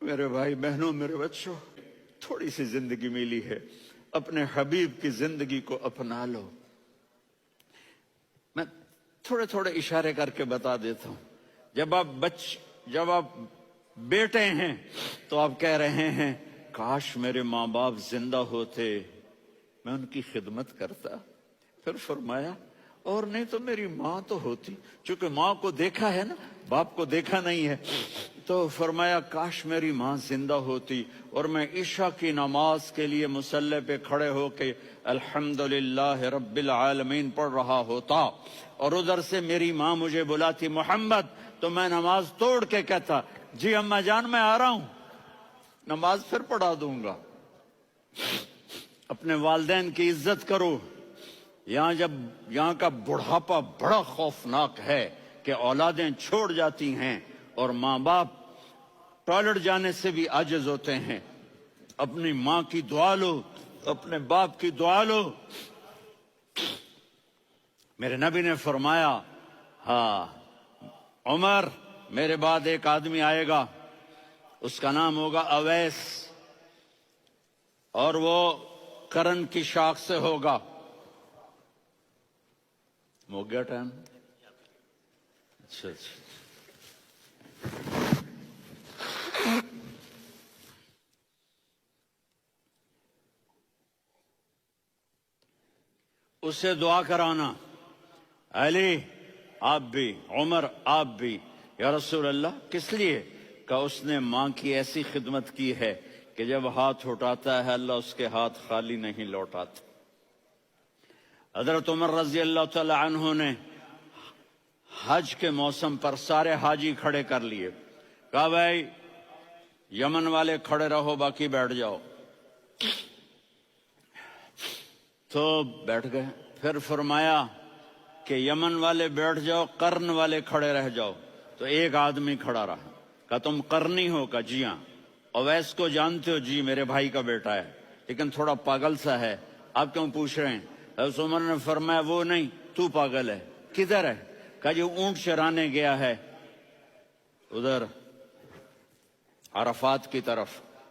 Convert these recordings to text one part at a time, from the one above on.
میرے بھائی بہنوں، میرے بچوں، تھوڑی سی زندگی ملی ہے، اپنے حبیب کی زندگی کو اپنا لو۔ میں تھوڑے تھوڑے اشارے کر کے بتا دیتا ہوں۔ جب آپ بیٹے ہیں تو آپ کہہ رہے ہیں کاش میرے ماں باپ زندہ ہوتے، میں ان کی خدمت کرتا۔ پھر فرمایا اور نہیں تو میری ماں تو ہوتی، چونکہ ماں کو دیکھا ہے نا، باپ کو دیکھا نہیں ہے، تو فرمایا کاش میری ماں زندہ ہوتی اور میں عشاء کی نماز کے لیے مصلی پہ کھڑے ہو کے الحمدللہ رب العالمین پڑھ رہا ہوتا، اور ادھر سے میری ماں مجھے بلاتی محمد، تو میں نماز توڑ کے کہتا جی اماں جان میں آ رہا ہوں، نماز پھر پڑھا دوں گا۔ اپنے والدین کی عزت کرو۔ یہاں کا بڑھاپا بڑا خوفناک ہے کہ اولادیں چھوڑ جاتی ہیں اور ماں باپ ٹوائلٹ جانے سے بھی عاجز ہوتے ہیں۔ اپنی ماں کی دعا لو، اپنے باپ کی دعا لو۔ میرے نبی نے فرمایا ہاں عمر، میرے بعد ایک آدمی آئے گا، اس کا نام ہوگا اویس، اور وہ کرن کی شاخ سے ہوگا۔ ہو گیا ٹائم؟ اچھا۔ اس سے دعا کرانا، علی آپ بھی، عمر آپ بھی، یا رسول اللہ کس لیے؟ کہ اس نے ماں کی ایسی خدمت کی ہے کہ جب ہاتھ اٹھاتا ہے اللہ اس کے ہاتھ خالی نہیں لوٹاتا۔ حضرت عمر رضی اللہ تعالی عنہ نے حج کے موسم پر سارے حاجی کھڑے کر لیے، کہا بھائی یمن والے کھڑے رہو باقی بیٹھ جاؤ، تو بیٹھ گئے۔ پھر فرمایا کہ یمن والے بیٹھ جاؤ، قرن والے کھڑے رہ جاؤ، تو ایک آدمی کھڑا رہا۔ کہا تم قرنی ہو؟ کہا جی ہاں۔ اویس کو جانتے ہو؟ جی میرے بھائی کا بیٹا ہے لیکن تھوڑا پاگل سا ہے، آپ کیوں پوچھ رہے ہیں؟ حضرت عمر نے فرمایا وہ نہیں، تو پاگل ہے۔ کدھر ہے؟ کہا جی اونٹ چرانے گیا ہے ادھر عرفات کی طرف۔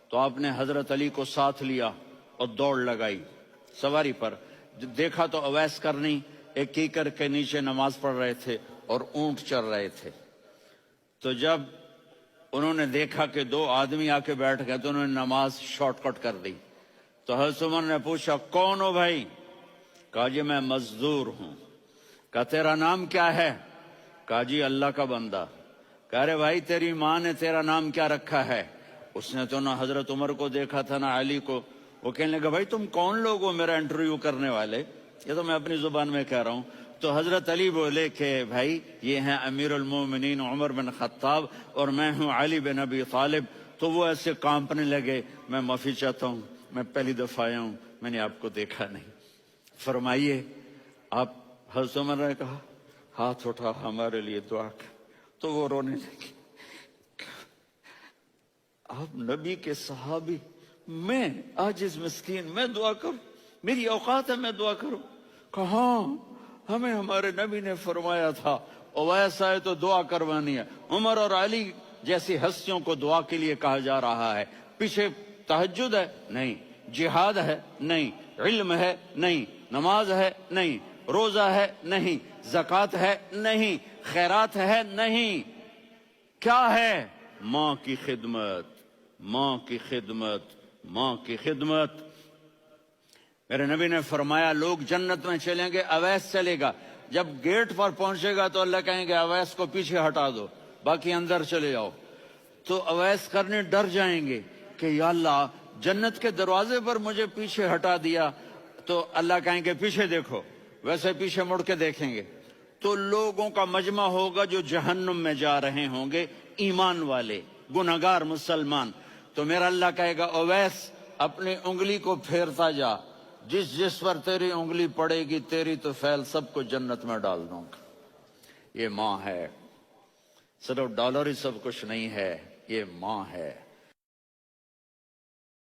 تو آپ نے حضرت علی کو ساتھ لیا اور دوڑ لگائی سواری پر۔ دیکھا تو اویس کرنی ایک کیکر کے نیچے نماز پڑھ رہے تھے اور اونٹ چر رہے تھے۔ تو جب انہوں نے دیکھا کہ دو آدمی آ کے بیٹھ گئے تو انہوں نے نماز شارٹ کٹ کر دی۔ تو حضرت عمر نے پوچھا کون ہو بھائی؟ کہا جی میں مزدور ہوں۔ کہا تیرا نام کیا ہے؟ کہا جی اللہ کا بندہ۔ کہہ رہے بھائی تیری ماں نے تیرا نام کیا رکھا ہے؟ اس نے تو نہ حضرت عمر کو دیکھا تھا نہ علی کو۔ وہ کہنے لگا بھائی تم کون لوگ ہو میرا انٹرویو کرنے والے؟ یہ تو میں اپنی زبان میں کہہ رہا ہوں۔ تو حضرت علی بولے کہ بھائی یہ ہیں امیر المومنین عمر بن خطاب اور میں ہوں علی بن ابی طالب۔ تو وہ ایسے کانپنے لگے، میں معافی چاہتا ہوں، میں پہلی دفعہ آیا ہوں، میں نے آپ کو دیکھا نہیں، فرمائیے آپ۔ حضرت عمر نے کہا ہاتھ اٹھا ہمارے لیے دعا کر۔ تو وہ رونے لگے۔ آپ نبی کے صحابی، میں عاجز مسکین میں دعا کروں؟ میری اوقات ہے میں دعا کروں؟ کہاں ہمیں ہمارے نبی نے فرمایا تھا اویس آئے تو دعا کروانی ہے۔ عمر اور علی جیسی ہستیوں کو دعا کے لیے کہا جا رہا ہے۔ پیچھے تہجد ہے؟ نہیں۔ جہاد ہے؟ نہیں۔ علم ہے؟ نہیں۔ نماز ہے؟ نہیں۔ روزہ ہے؟ نہیں۔ زکوٰۃ ہے؟ نہیں۔ خیرات ہے؟ نہیں۔ کیا ہے؟ ماں کی خدمت، ماں کی خدمت، ماں کی خدمت۔ میرے نبی نے فرمایا لوگ جنت میں چلیں گے، اویس چلے گا، جب گیٹ پر پہنچے گا تو اللہ کہیں گے اویس کو پیچھے ہٹا دو، باقی اندر چلے جاؤ۔ تو اویس کرنے ڈر جائیں گے کہ یا اللہ جنت کے دروازے پر مجھے پیچھے ہٹا دیا، تو اللہ کہیں گے پیچھے دیکھو، ویسے پیچھے مڑ کے دیکھیں گے تو لوگوں کا مجمع ہوگا جو جہنم میں جا رہے ہوں گے، ایمان والے، گنہگار مسلمان۔ تو میرا اللہ کہے گا اویس اپنی انگلی کو پھیرتا جا، جس پر تیری انگلی پڑے گی تیری تو فیل سب کو جنت میں ڈال دوں گا۔ یہ ماں ہے، صرف ڈالر ہی سب کچھ نہیں ہے، یہ ماں ہے۔